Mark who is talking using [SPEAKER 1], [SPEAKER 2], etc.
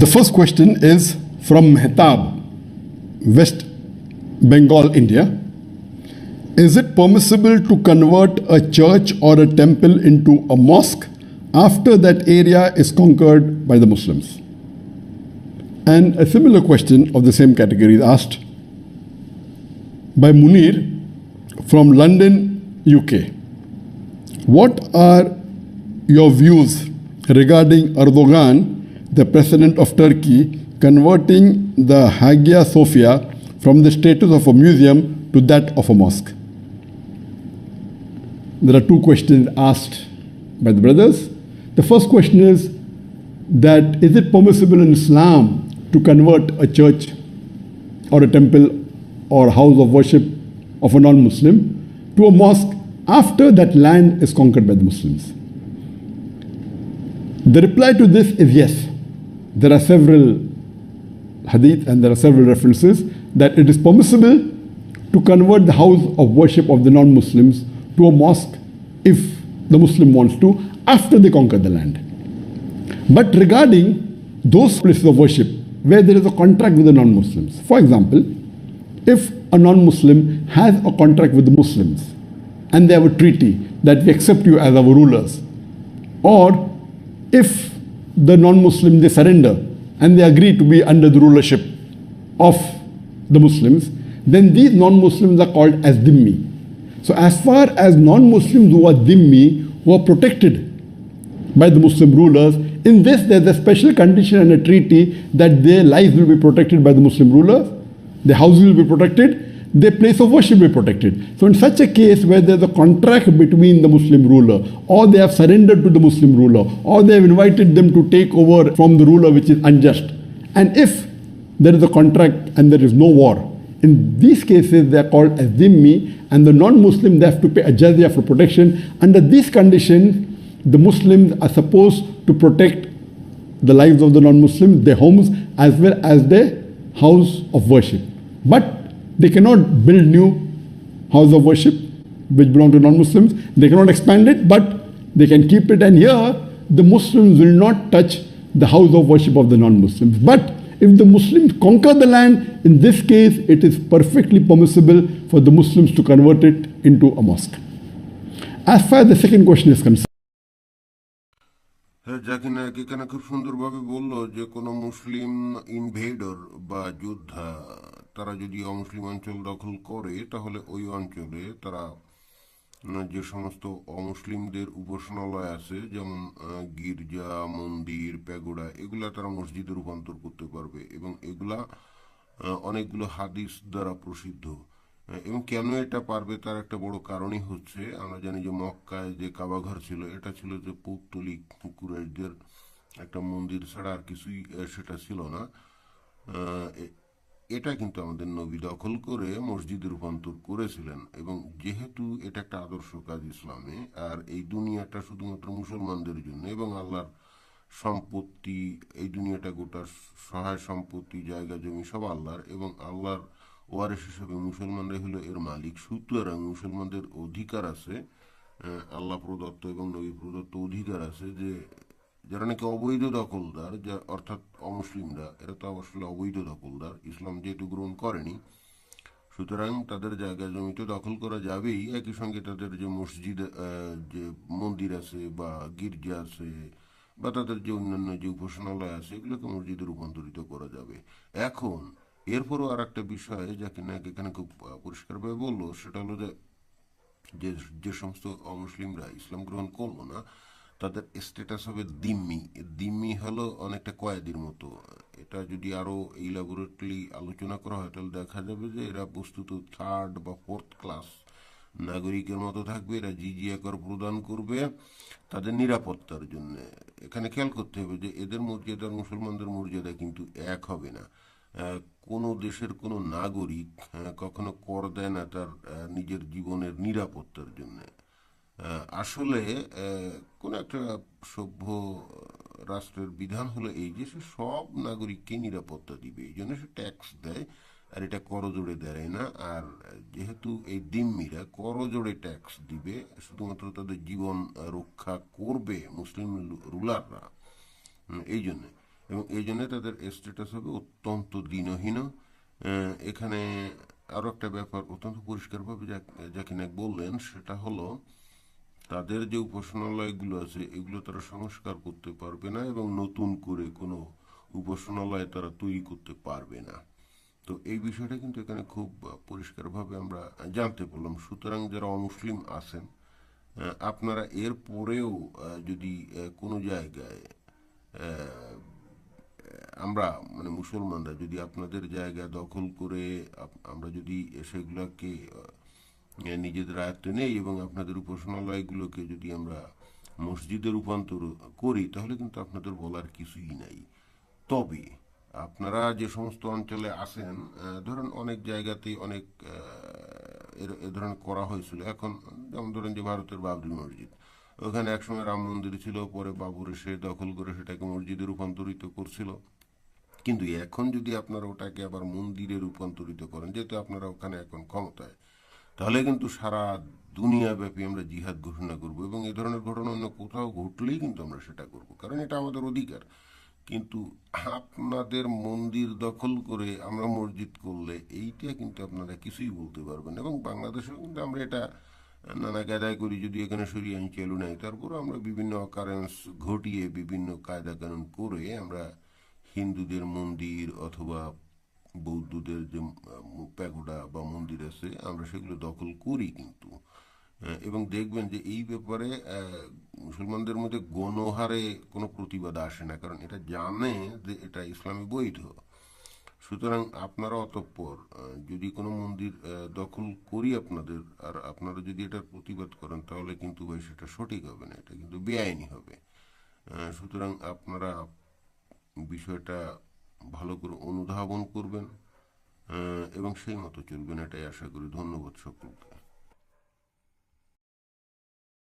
[SPEAKER 1] The first question is from Mehtab, West Bengal, India. Is it permissible to convert a church or a temple into a mosque after that area is conquered by the Muslims? And a similar question of the same category is asked by Munir from London, UK. What are your views regarding Erdogan, the president of Turkey, converting the Hagia Sophia from the status of a museum to that of a mosque? There are two questions asked by the brothers. The first question is that is it permissible in Islam to convert a church or a temple or house of worship of a non-Muslim to a mosque after that land is conquered by the Muslims? The reply to this is yes. There are several hadith and there are several references that it is permissible to convert the house of worship of the non-Muslims to a mosque if the Muslim wants to after they conquer the land. But regarding those places of worship where there is a contract with the non-Muslims, for example, if a non-Muslim has a contract with the Muslims and they have a treaty that we accept you as our rulers, or if the non-Muslim they surrender and they agree to be under the rulership of the Muslims, then these non-Muslims are called as dhimmi. So as far as non-Muslims who are dhimmi, who are protected by the Muslim rulers, in this there's a special condition and a treaty that their lives will be protected by the Muslim rulers, their houses will be protected, their place of worship will be protected. So in such a case where there's a contract between the Muslim ruler, or they have surrendered to the Muslim ruler, or they have invited them to take over from the ruler which is unjust, and if there is a contract and there is no war, in these cases they are called as dhimmi, and the non-Muslim they have to pay a jizya for protection. Under these conditions, the Muslims are supposed to protect the lives of the non-Muslims, their homes, as well as their house of worship. But they cannot build new house of worship which belong to non-Muslims. They cannot expand it, but they can keep it. And here, the Muslims will not touch the house of worship of the non-Muslims. But if the Muslims conquer the land, in this case, it is perfectly permissible for the Muslims to convert it into a mosque. As far as the second question is concerned,
[SPEAKER 2] Zakir Naik এখানে খুব সুন্দরভাবে বললো যে কোনো মুসলিম ইনভেডর বা যোদ্ধা তারা যদি অমুসলিম অঞ্চল দখল করে তাহলে ওই অঞ্চলে তারা যে সমস্ত অমুসলিমদের উপাসনালয় আছে যেমন গির্জা, মন্দির, প্যাগোডা, এগুলা তারা মসজিদে রূপান্তর করতে পারবে এবং এগুলা অনেকগুলো হাদিস দ্বারা প্রসিদ্ধ। এবং কেন এটা পারবে তার একটা বড় কারণই হচ্ছে আমরা জানি যে মক্কায় যে কাবাঘর ছিল এটা ছিল যে পৌত্তলিক কুরাইশদের একটা মন্দির ছাড়া আর কিছুই সেটা ছিল না। এটা কিন্তু আমাদের নবী দখল করে মসজিদে রূপান্তর করেছিলেন এবং যেহেতু এটা একটা আদর্শ কাজ ইসলামে, আর এই দুনিয়াটা শুধুমাত্র মুসলমানদের জন্য এবং আল্লাহর সম্পত্তি, এই দুনিয়াটা গোটা সহায় সম্পত্তি, জায়গা জমি সব আল্লাহর এবং আল্লাহর ওয়ারিস হিসেবে মুসলমানরা হলো এর মালিক। সুতরাং মুসলমানদের অধিকার আছে, আল্লাহ প্রদত্ত এবং নবী প্রদত্ত অধিকার আছে যে যারা নাকি অবৈধ দখলদার, যা অর্থাৎ অমুসলিমরা, এরা তো আসলে অবৈধ দখলদার, ইসলাম যেহেতু গ্রহণ করেনি, সুতরাং তাদের জায়গা জমিতে দখল করা যাবেই। একই সঙ্গে তাদের যে মসজিদ, যে মন্দির আছে বা গির্জা আছে বা তাদের যে অন্যান্য যে উপাসনালয় আছে এগুলোকে মসজিদে রূপান্তরিত করা যাবে। এখন এরপরও আর একটা বিষয় যাকে নাকি এখানে খুব পরিষ্কারভাবে বললো, সেটা হলো যে যে সমস্ত অমুসলিমরা ইসলাম গ্রহণ করলো না তাদের স্ট্যাটাস হবে দিম্মি। দিম্মি হলো অনেকটা কয়েদির মতো। এটা যদি আরও ইলাবোরেটলি আলোচনা করা হয় তাহলে দেখা যাবে যে এরা বস্তুত থার্ড বা ফোর্থ ক্লাস নাগরিকের মতো থাকবে। এরা জিজিয়া কর প্রদান করবে তাদের নিরাপত্তার জন্য। এখানে খেয়াল করতে হবে যে এদের মর্যাদা মুসলমানদের মর্যাদা কিন্তু এক হবে না। কোনো দেশের কোনো নাগরিক কখনো কর দেয় না তার নিজের জীবনের নিরাপত্তার জন্য। আসলে কোনো একটা সভ্য রাষ্ট্রের বিধান হলো এই যে সে সব নাগরিককে নিরাপত্তা দিবে, এই জন্য সে ট্যাক্স দেয় আর এটা করজোড়ে দেয় না। আর যেহেতু এই দিম্মিরা করজোড়ে ট্যাক্স দিবে, শুধুমাত্র তাদের জীবন রক্ষা করবে মুসলিম রুলাররা, এই জন্যে এবং এই জন্য তাদের স্ট্যাটাস হবে অত্যন্ত দীনহীন। এখানে আরো একটা ব্যাপার অত্যন্ত পরিষ্কারভাবে জাকির নায়েক বললেন, সেটা হলো তাদের যে উপাসনালয়গুলো আছে এগুলো তারা সংস্কার করতে পারবে না এবং নতুন করে কোনো উপাসনালয় তারা তৈরি করতে পারবে না। তো এই বিষয়টা কিন্তু এখানে খুব পরিষ্কারভাবে আমরা জানতে পারলাম। সুতরাং যারা অমুসলিম আছেন, আপনারা এর পরেও যদি কোনো জায়গায় আমরা মানে মুসলমানরা যদি আপনাদের জায়গা দখল করে আমরা যদি সেগুলোকে নিজেদের আয়ত্তে নেই এবং আপনাদের উপাসনালয়গুলোকে যদি আমরা মসজিদে রূপান্তর করি, তাহলে কিন্তু আপনাদের বলার কিছুই নাই। তবে আপনারা যে সমস্ত অঞ্চলে আছেন, ধরেন অনেক জায়গাতেই অনেক এ ধরনের করা হয়েছিল। এখন যেমন ধরেন যে ভারতের বাবরি মসজিদ, ওখানে একসময় রাম মন্দির ছিল, পরে বাবর এসে দখল করে সেটাকে মসজিদে রূপান্তরিত করছিল। কিন্তু এখন যদি আপনারা ওটাকে আবার মন্দিরে রূপান্তরিত করেন, যেহেতু আপনারা ওখানে এখন ক্ষমতায়, তাহলে কিন্তু সারা দুনিয়াব্যাপী আমরা জিহাদ ঘোষণা করব এবং এই ধরনের ঘটনা অন্য কোথাও ঘটলেই কিন্তু আমরা সেটা করব, কারণ এটা আমাদের অধিকার। কিন্তু আপনাদের মন্দির দখল করে আমরা মসজিদ করলে এইটা কিন্তু আপনারা কিছুই বলতে পারবেন না। এবং বাংলাদেশেও কিন্তু আমরা এটা নানা গাদায় করি, যদি এখানে সরিয়ে আইন চালু নাই, তারপরে আমরা বিভিন্ন অকারেন্স ঘটিয়ে বিভিন্ন কায়দা কানুন করে আমরা হিন্দুদের মন্দির অথবা বৌদ্ধদের যে প্যাগোডা বা মন্দির আছে আমরা সেগুলো দখল করি কিন্তু। এবং দেখবেন যে এই ব্যাপারে মুসলমানদের মধ্যে গণহারে কোনো প্রতিবাদ আসে না, কারণ এটা জানে যে এটা ইসলামে বৈধ। সুতরাং আপনারা অতঃপর যদি কোনো মন্দির দখল করি আপনাদের, আর আপনারা যদি এটার প্রতিবাদ করেন, তাহলে কিন্তু ভাই সেটা সঠিক হবে না, এটা কিন্তু বেআইনি হবে। সুতরাং আপনারা বিষয়টা ভালো করে অনুধাবন করবেন এবং সেই মতো চলবেন, এটাই আশা করি। ধন্যবাদ সকলকে।